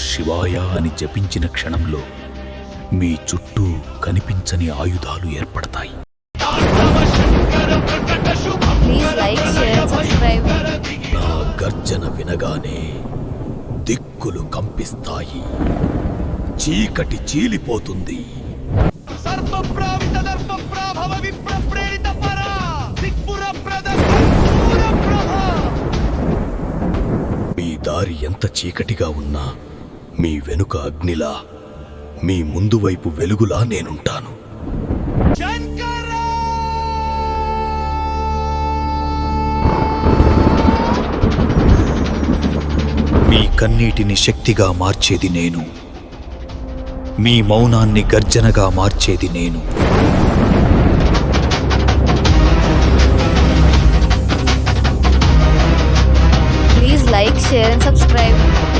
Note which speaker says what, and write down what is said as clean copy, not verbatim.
Speaker 1: శివాయ అని జపించిన క్షణంలో మీ చుట్టూ కనిపించని ఆయుధాలు ఏర్పడతాయి.
Speaker 2: Please like, share, subscribe.
Speaker 1: నా గర్జన వినగానే దిక్కులు కంపిస్తాయి, చీకటి చీలిపోతుంది. మీ దారి ఎంత చీకటిగా ఉన్నా మీ వెనుక అగ్నిలా, మీ ముందు వైపు వెలుగులా నేనుంటాను. మీ కన్నీటిని శక్తిగా మార్చేది నేను, మీ మౌనాన్ని గర్జనగా మార్చేది నేను.
Speaker 2: Please like, share and subscribe.